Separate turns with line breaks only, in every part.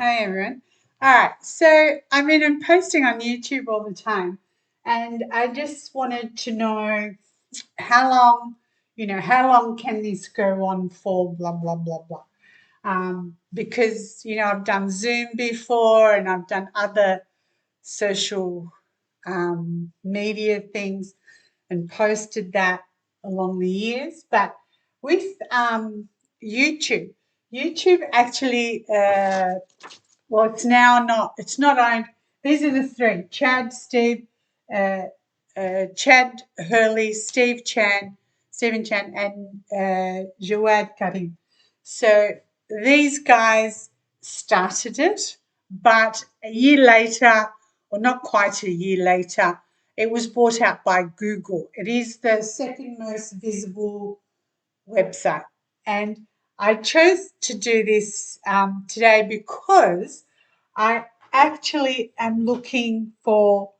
Hi, everyone. All right. So, I'm posting on YouTube all the time, and I just wanted to know how long, how long can this go on for, blah, blah, blah, blah. Because, I've done Zoom before and I've done other social media things and posted that along the years. But with YouTube, YouTube actually it's now not. It's not owned. These are the three: uh, Chad Hurley, Stephen Chan, and Jawad Karim. So these guys started it, but a year later, or not quite a year later, it was bought out by Google. It is the second most visible website. And I chose to do this today because I actually am looking for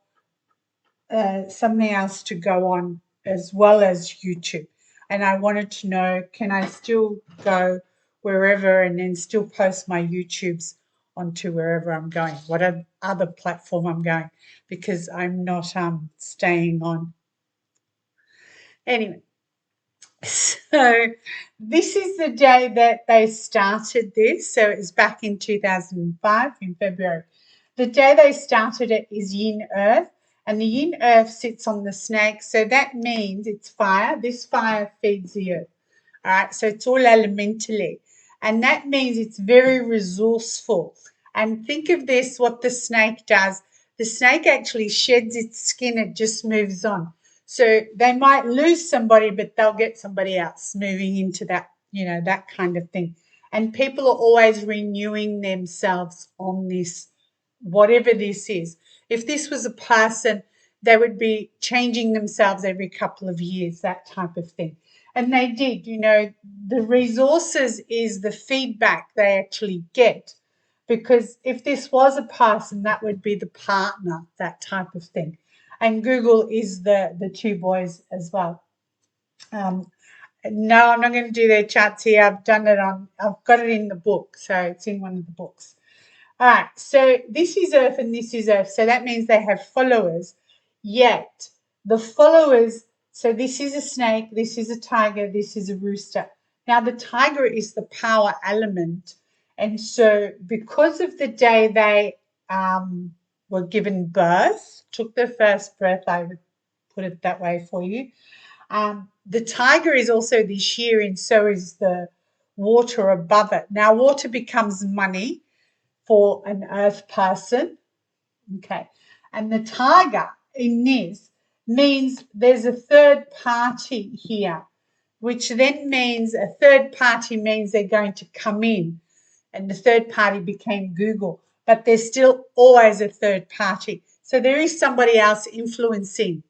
something else to go on as well as YouTube. And I wanted to know, can I still go wherever and then still post my YouTubes onto wherever I'm going, what other platform I'm going, because I'm not staying on. Anyway, so this is the day that they started this. So it was back in 2005 in February. The day they started it is Yin Earth, and the Yin Earth sits on the snake. So that means it's fire. This fire feeds the earth. All right. So it's all elementally. And that means it's very resourceful. And think of this, what the snake does. The snake actually sheds its skin, it just moves on. So they might lose somebody, but they'll get somebody else moving into that, that kind of thing. And people are always renewing themselves on this, whatever this is. If this was a person, they would be changing themselves every couple of years, that type of thing. And they did, the resources is the feedback they actually get. Because if this was a person, that would be the partner, that type of thing. And Google is the two boys as well. No, I'm not going to do their charts here. I've got it in the book. So it's in one of the books. All right. So this is Earth and this is Earth. So that means they have followers. Yet the followers, so this is a snake, this is a tiger, this is a rooster. Now the tiger is the power element. And so because of the day they were given birth, took their first breath, I would put it that way for you. The tiger is also this year, and so is the water above it. Now, water becomes money for an earth person. Okay. And the tiger in this means there's a third party here, which then means a third party means they're going to come in. And the third party became Google, but there's still always a third party. So there is somebody else influencing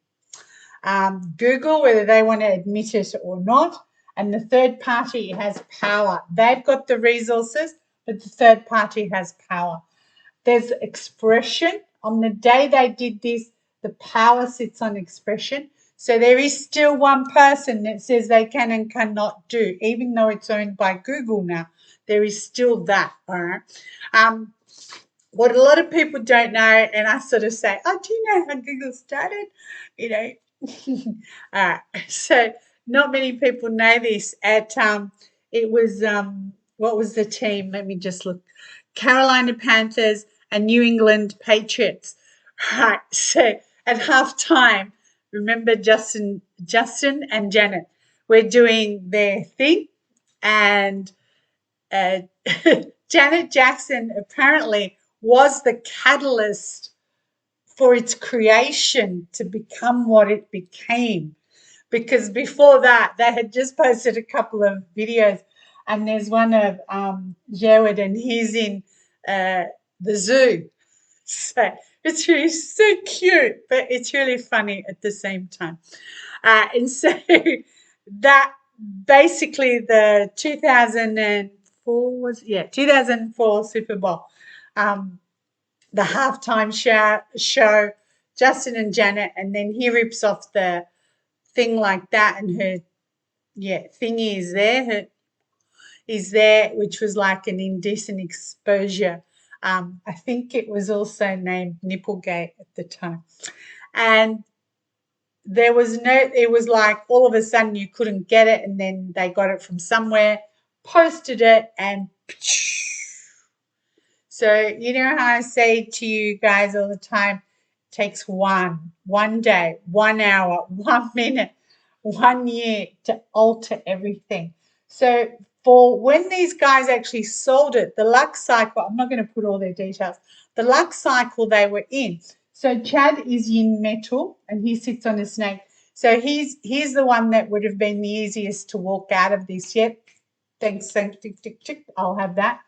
Google, whether they want to admit it or not. And the third party has power. They've got the resources, but the third party has power. There's expression. On the day they did this, the power sits on expression. So there is still one person that says they can and cannot do, even though it's owned by Google now. There is still that. All right. What a lot of people don't know, and I sort of say, oh, do you know how Google started? All right. So not many people know this. It was what was the team? Let me just look. Carolina Panthers and New England Patriots. Right. So at halftime, remember Justin and Janet were doing their thing, and uh, Janet Jackson apparently was the catalyst for its creation to become what it became. Because before that, they had just posted a couple of videos, and there's one of Jared, and he's in the zoo. So it's really so cute, but it's really funny at the same time. And so that basically the 2004 Super Bowl, the halftime show, Justin and Janet, and then he rips off the thing like that, and her thingy is there, which was like an indecent exposure. I think it was also named Nipplegate at the time. And it was like all of a sudden you couldn't get it, and then they got it from somewhere, posted it, and so you know how I say to you guys all the time, it takes one day, 1 hour, 1 minute, 1 year to alter everything. So for when these guys actually sold it, the luck cycle, I'm not going to put all their details, the luck cycle they were in. So Chad is yin metal and he sits on a snake. So he's the one that would have been the easiest to walk out of this. Yep. Thanks, tick, tick, tick. I'll have that.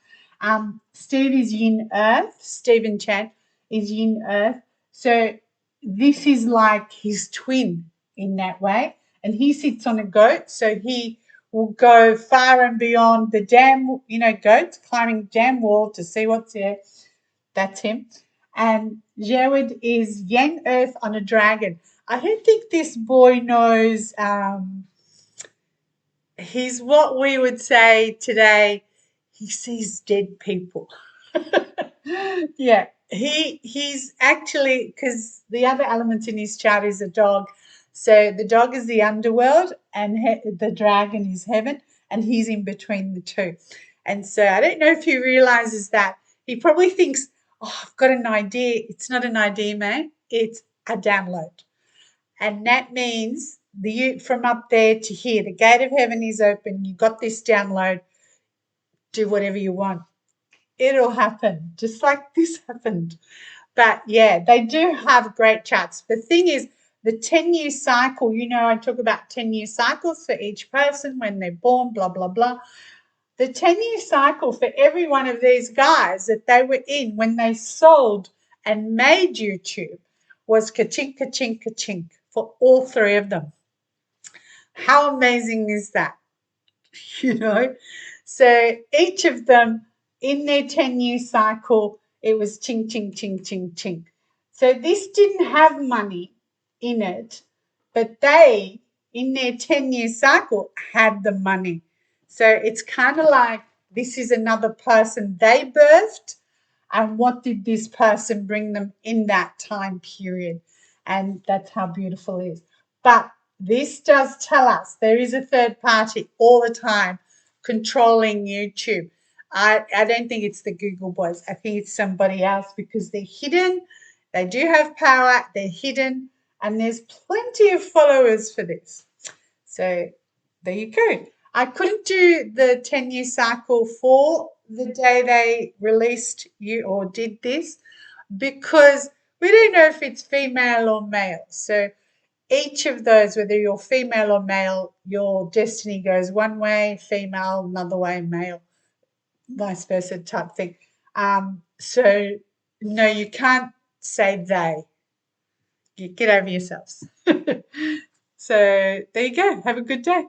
Steve is yin earth. Stephen Chan is yin earth. So this is like his twin in that way. And he sits on a goat. So he will go far and beyond the dam, goats climbing dam wall to see what's there. That's him. And Jared is yang earth on a dragon. I don't think this boy knows. He's what we would say today. He sees dead people. Yeah, he's actually, because the other element in his chart is a dog. So the dog is the underworld, and the dragon is heaven, and he's in between the two. And so I don't know if he realizes that. He probably thinks, "Oh, I've got an idea." It's not an idea, man. It's a download. And that means from up there to here, the gate of heaven is open. You got this download. Do whatever you want. It'll happen, just like this happened. But yeah, they do have great charts. The thing is, the 10-year cycle, I talk about 10-year cycles for each person when they're born, blah, blah, blah. The 10-year cycle for every one of these guys that they were in when they sold and made YouTube was ka-chink, ka-chink, ka-chink for all three of them. How amazing is that? So each of them in their 10-year cycle, it was ching, ching, ching, ching, ching. So this didn't have money in it, but they, in their 10-year cycle, had the money. So it's kind of like this is another person they birthed, and what did this person bring them in that time period? And that's how beautiful it is. But this does tell us there is a third party all the time controlling YouTube. I don't think it's the Google boys. I think it's somebody else because they're hidden. They do have power. They're hidden. And there's plenty of followers for this. So there you go. I couldn't do the 10-year cycle for the day they released you or did this because we don't know if it's female or male. So each of those, whether you're female or male, your destiny goes one way, female, another way, male, vice versa type thing. So no, you can't say they. You get over yourselves. So there you go. Have a good day.